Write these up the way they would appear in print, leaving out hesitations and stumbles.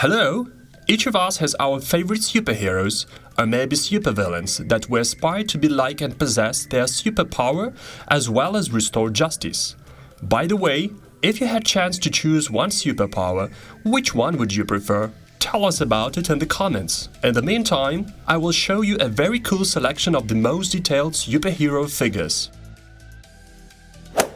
Hello! Each of us has our favorite superheroes, or maybe supervillains, that we aspire to be like and possess their superpower, as well as restore justice. By the way, if you had chance to choose one superpower, which one would you prefer? Tell us about it in the comments. In the meantime, I will show you a very cool selection of the most detailed superhero figures.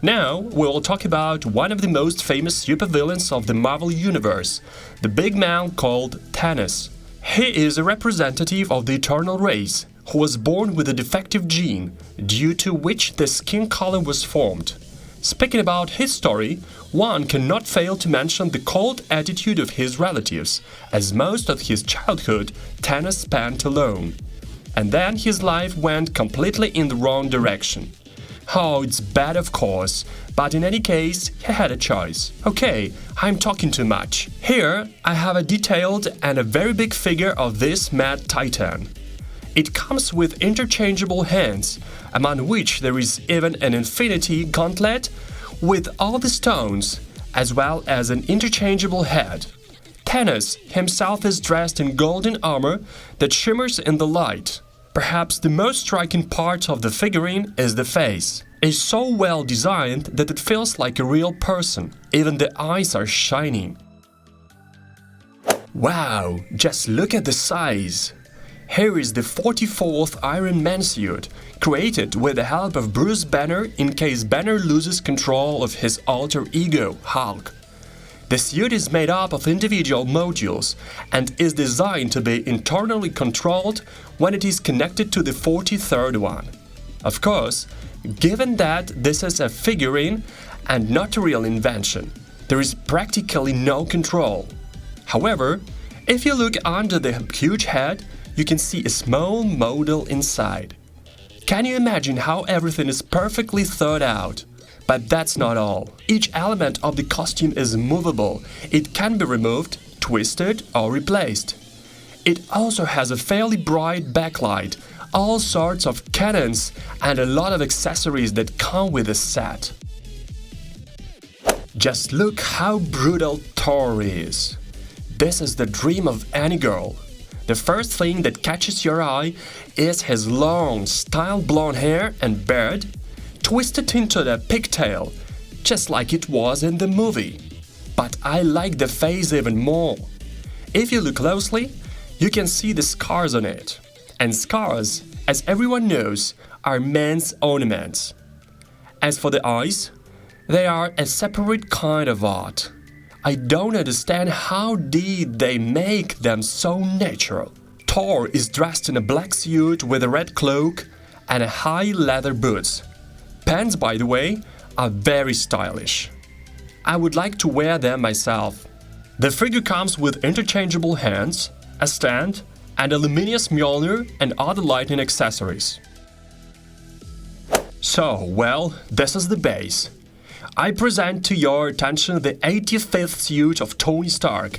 Now, we will talk about one of the most famous supervillains of the Marvel Universe, the big man called Thanos. He is a representative of the eternal race, who was born with a defective gene, due to which the skin color was formed. Speaking about his story, one cannot fail to mention the cold attitude of his relatives, as most of his childhood Thanos spent alone. And then his life went completely in the wrong direction. Oh, it's bad of course, but in any case, he had a choice. Okay, I'm talking too much. Here, I have a detailed and a very big figure of this mad titan. It comes with interchangeable hands, among which there is even an infinity gauntlet with all the stones, as well as an interchangeable head. Thanos himself is dressed in golden armor that shimmers in the light. Perhaps the most striking part of the figurine is the face. It's so well designed that it feels like a real person. Even the eyes are shining. Wow, just look at the size! Here is the 44th Iron Man suit, created with the help of Bruce Banner in case Banner loses control of his alter ego, Hulk. The suit is made up of individual modules and is designed to be internally controlled when it is connected to the 43rd one. Of course, given that this is a figurine and not a real invention, there is practically no control. However, if you look under the huge head, you can see a small model inside. Can you imagine how everything is perfectly thought out? But that's not all. Each element of the costume is movable. It can be removed, twisted, or replaced. It also has a fairly bright backlight, all sorts of cannons, and a lot of accessories that come with the set. Just look how brutal Thor is. This is the dream of any girl. The first thing that catches your eye is his long, styled blonde hair and beard, twisted into a pigtail, just like it was in the movie. But I like the face even more. If you look closely, you can see the scars on it. And scars, as everyone knows, are men's ornaments. As for the eyes, they are a separate kind of art. I don't understand how did they make them so natural. Thor is dressed in a black suit with a red cloak and high leather boots. Pants, by the way, are very stylish. I would like to wear them myself. The figure comes with interchangeable hands, a stand, and a luminous Mjolnir and other lightning accessories. So, well, this is the base. I present to your attention the 85th suit of Tony Stark,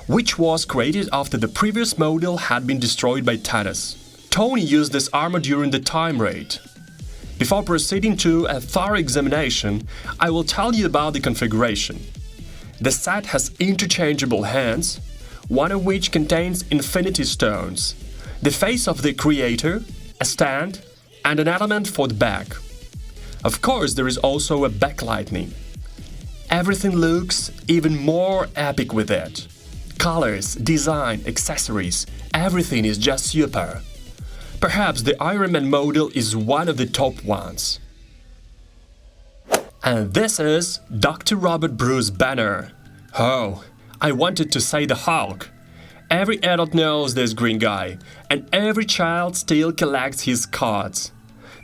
which was created after the previous model had been destroyed by Thanos. Tony used this armor during the time raid. Before proceeding to a thorough examination, I will tell you about the configuration. The set has interchangeable hands, one of which contains infinity stones, the face of the creator, a stand, and an element for the back. Of course, there is also a backlighting. Everything looks even more epic with it. Colors, design, accessories, everything is just super. Perhaps the Iron Man model is one of the top ones. And this is Dr. Robert Bruce Banner. Oh, I wanted to say the Hulk. Every adult knows this green guy, and every child still collects his cards.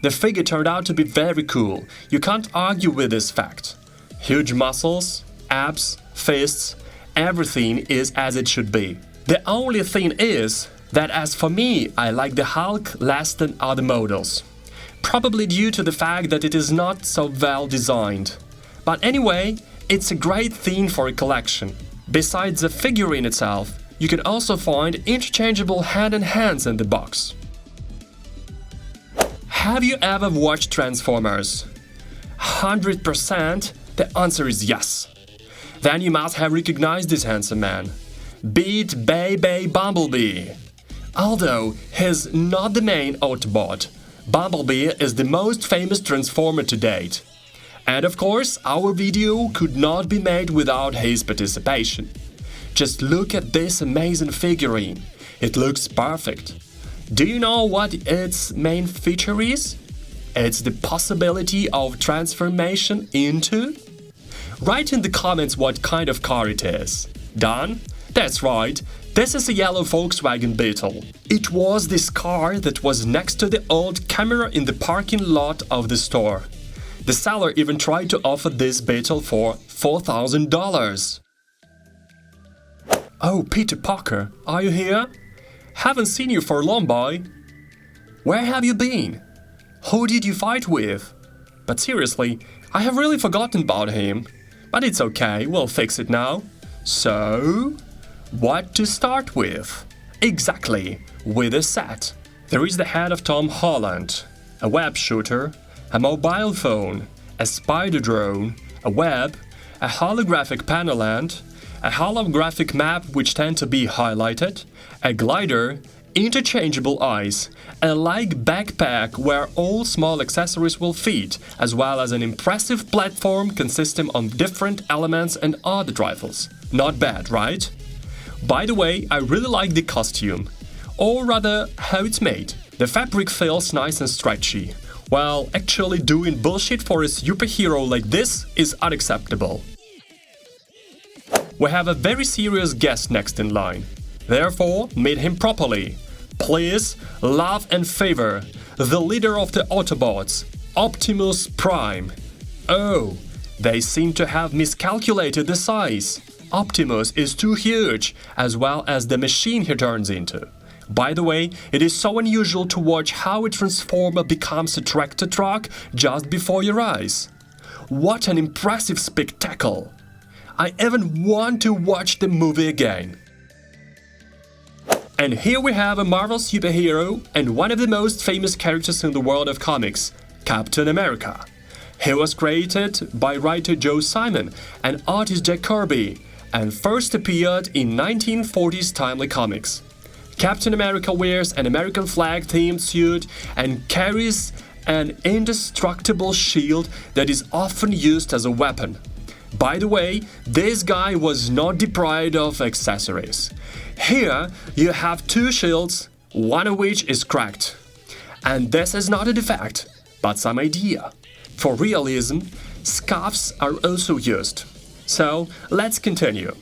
The figure turned out to be very cool, you can't argue with this fact. Huge muscles, abs, fists, everything is as it should be. The only thing is that as for me, I like the Hulk less than other models. Probably due to the fact that it is not so well designed. But anyway, it's a great thing for a collection. Besides the figurine itself, you can also find interchangeable hand-in-hands in the box. Have you ever watched Transformers? 100%? The answer is yes. Then you must have recognized this handsome man. beat Baby Bumblebee. Although he's not the main Autobot, Bumblebee is the most famous Transformer to date. And of course, our video could not be made without his participation. Just look at this amazing figurine. It looks perfect. Do you know what its main feature is? It's the possibility of transformation into? Write in the comments what kind of car it is. Done? That's right, this is a yellow Volkswagen Beetle. It was this car that was next to the old camera in the parking lot of the store. The seller even tried to offer this Beetle for $4,000. Oh, Peter Parker, are you here? Haven't seen you for long, boy. Where have you been? Who did you fight with? But seriously, I have really forgotten about him. But it's okay, we'll fix it now. So, what to start with? Exactly, with a set. There is the head of Tom Holland, a web shooter, a mobile phone, a spider drone, a web, a holographic panel land, a holographic map which tend to be highlighted, a glider, interchangeable eyes, a light backpack where all small accessories will fit, as well as an impressive platform consisting of different elements and other rifles. Not bad, right? By the way, I really like the costume. Or rather, how it's made. The fabric feels nice and stretchy. Well, actually doing bullshit for a superhero like this is unacceptable. We have a very serious guest next in line. Therefore, meet him properly. Please, love and favor, the leader of the Autobots, Optimus Prime. Oh, they seem to have miscalculated the size. Optimus is too huge, as well as the machine he turns into. By the way, it is so unusual to watch how a Transformer becomes a tractor truck just before your eyes. What an impressive spectacle! I even want to watch the movie again. And here we have a Marvel superhero and one of the most famous characters in the world of comics, Captain America. He was created by writer Joe Simon and artist Jack Kirby, and first appeared in 1940s Timely Comics. Captain America wears an American flag-themed suit and carries an indestructible shield that is often used as a weapon. By the way, this guy was not deprived of accessories. Here you have two shields, one of which is cracked. And this is not a defect, but some idea. For realism, scuffs are also used. So let's continue.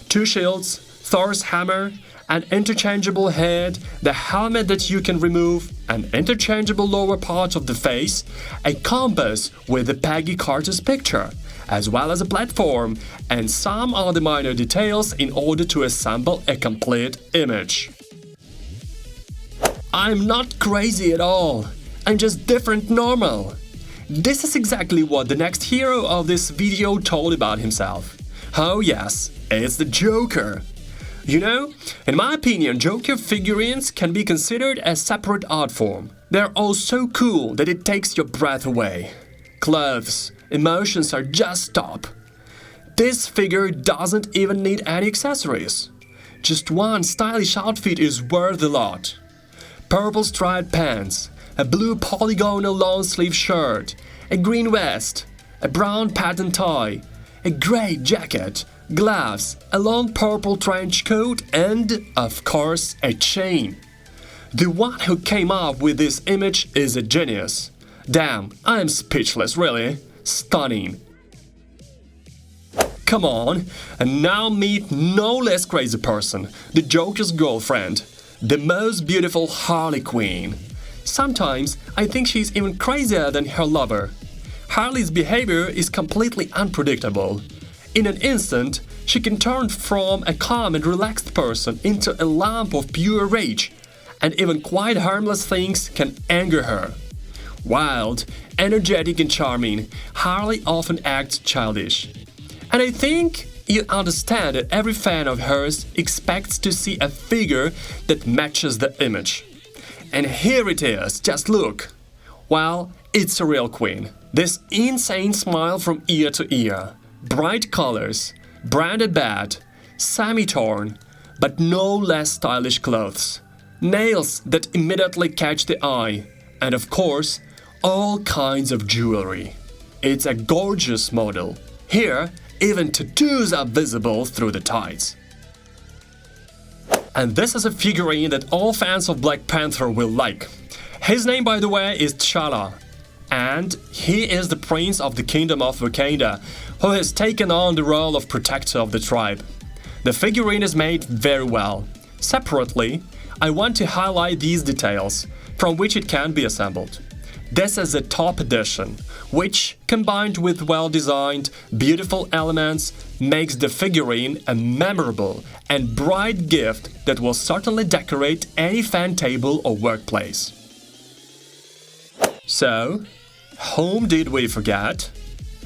Two shields, Thor's hammer, an interchangeable head, the helmet that you can remove, an interchangeable lower part of the face, a compass with the Peggy Carter's picture, as well as a platform, and some other minor details in order to assemble a complete image. I'm not crazy at all, I'm just different normal. This is exactly what the next hero of this video told about himself. Oh yes, it's the Joker. You know, in my opinion, Joker figurines can be considered a separate art form. They're all so cool that it takes your breath away. Clothes, emotions are just top. This figure doesn't even need any accessories. Just one stylish outfit is worth a lot. Purple striped pants, a blue polygonal long-sleeve shirt, a green vest, a brown pattern tie, a grey jacket, gloves, a long purple trench coat, and, of course, a chain. The one who came up with this image is a genius. Damn, I'm speechless, really. Stunning. Come on, and now meet no less crazy person, the Joker's girlfriend, the most beautiful Harley Quinn. Sometimes I think she's even crazier than her lover. Harley's behavior is completely unpredictable. In an instant, she can turn from a calm and relaxed person into a lump of pure rage, and even quite harmless things can anger her. Wild, energetic and charming, Harley often acts childish. And I think you understand that every fan of hers expects to see a figure that matches the image. And here it is, just look. Well, it's a real queen. This insane smile from ear to ear, bright colors, branded bat, semi-torn, but no less stylish clothes, nails that immediately catch the eye, and of course, all kinds of jewelry. It's a gorgeous model. Here, even tattoos are visible through the tights. And this is a figurine that all fans of Black Panther will like. His name, by the way, is T'Challa, and he is the prince of the Kingdom of Wakanda, who has taken on the role of protector of the tribe. The figurine is made very well. Separately, I want to highlight these details, from which it can be assembled. This is a top edition, which, combined with well-designed, beautiful elements, makes the figurine a memorable and bright gift that will certainly decorate any fan table or workplace. So, whom did we forget?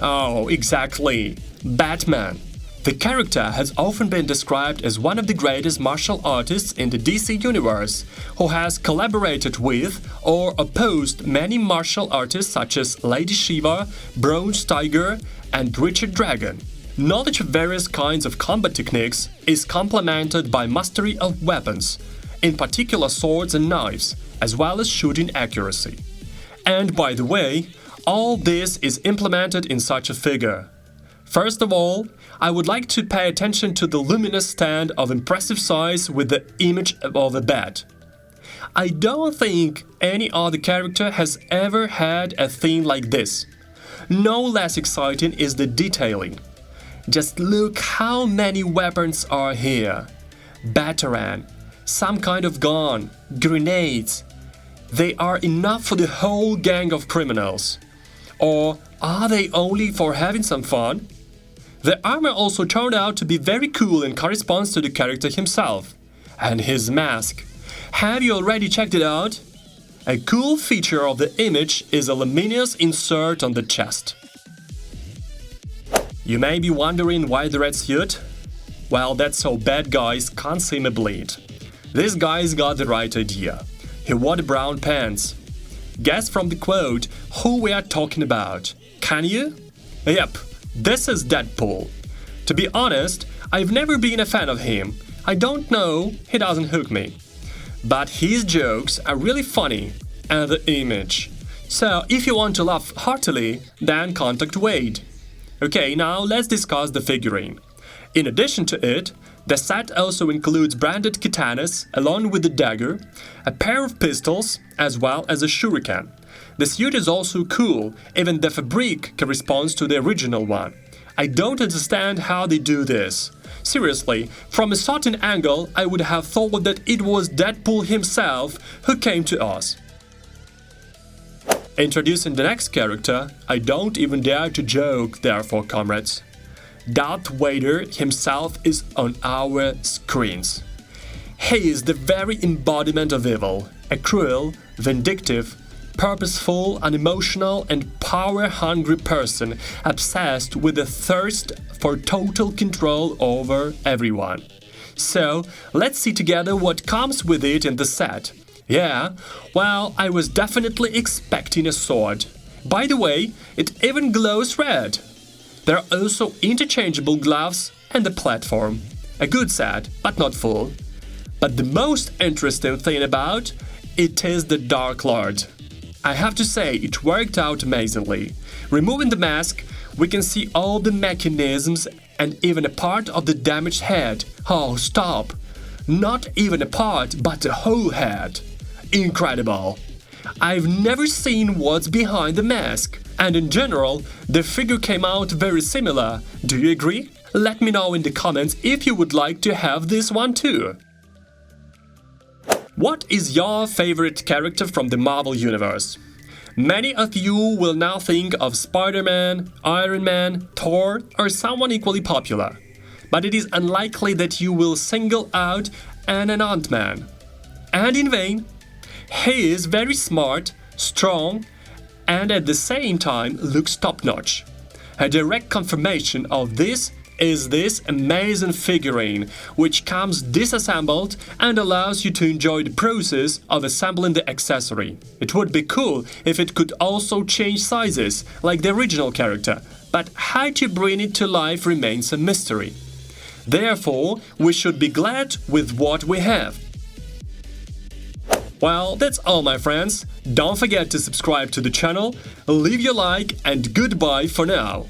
Oh, exactly, Batman. The character has often been described as one of the greatest martial artists in the DC universe, who has collaborated with or opposed many martial artists such as Lady Shiva, Bronze Tiger, and Richard Dragon. Knowledge of various kinds of combat techniques is complemented by mastery of weapons, in particular swords and knives, as well as shooting accuracy. And by the way, all this is implemented in such a figure. First of all, I would like to pay attention to the luminous stand of impressive size with the image of a bat. I don't think any other character has ever had a thing like this. No less exciting is the detailing. Just look how many weapons are here. Batarang, some kind of gun, grenades. They are enough for the whole gang of criminals. Or are they only for having some fun? The armor also turned out to be very cool and corresponds to the character himself. And his mask. Have you already checked it out? A cool feature of the image is a luminous insert on the chest. You may be wondering why the red suit? Well, that's so bad guys can't see me bleed. This guy's got the right idea. He wore the brown pants. Guess from the quote who we are talking about. Can you? Yep, this is Deadpool. To be honest, I've never been a fan of him. I don't know, he doesn't hook me. But his jokes are really funny, and the image. So if you want to laugh heartily, then contact Wade. Okay, now let's discuss the figurine. In addition to it, the set also includes branded katanas along with the dagger, a pair of pistols, as well as a shuriken. The suit is also cool, even the fabric corresponds to the original one. I don't understand how they do this. Seriously, from a certain angle, I would have thought that it was Deadpool himself who came to us. Introducing the next character, I don't even dare to joke, therefore, comrades. Darth Vader himself is on our screens. He is the very embodiment of evil, a cruel, vindictive, purposeful, unemotional and power-hungry person obsessed with a thirst for total control over everyone. So, let's see together what comes with it in the set. Yeah, well, I was definitely expecting a sword. By the way, it even glows red. There are also interchangeable gloves and a platform. A good set, but not full. But the most interesting thing about it is the Dark Lord. I have to say, it worked out amazingly. Removing the mask, we can see all the mechanisms and even a part of the damaged head. Oh, stop! Not even a part, but the whole head. Incredible! I've never seen what's behind the mask. And in general, the figure came out very similar. Do you agree? Let me know in the comments if you would like to have this one too. What is your favorite character from the Marvel Universe? Many of you will now think of Spiderman, Iron Man, Thor, or someone equally popular. But it is unlikely that you will single out an AntMan. And in vain. He is very smart, strong, and at the same time looks top-notch. A direct confirmation of this is this amazing figurine, which comes disassembled and allows you to enjoy the process of assembling the accessory. It would be cool if it could also change sizes, like the original character, but how to bring it to life remains a mystery. Therefore, we should be glad with what we have. Well, that's all, my friends. Don't forget to subscribe to the channel, leave your like, and goodbye for now.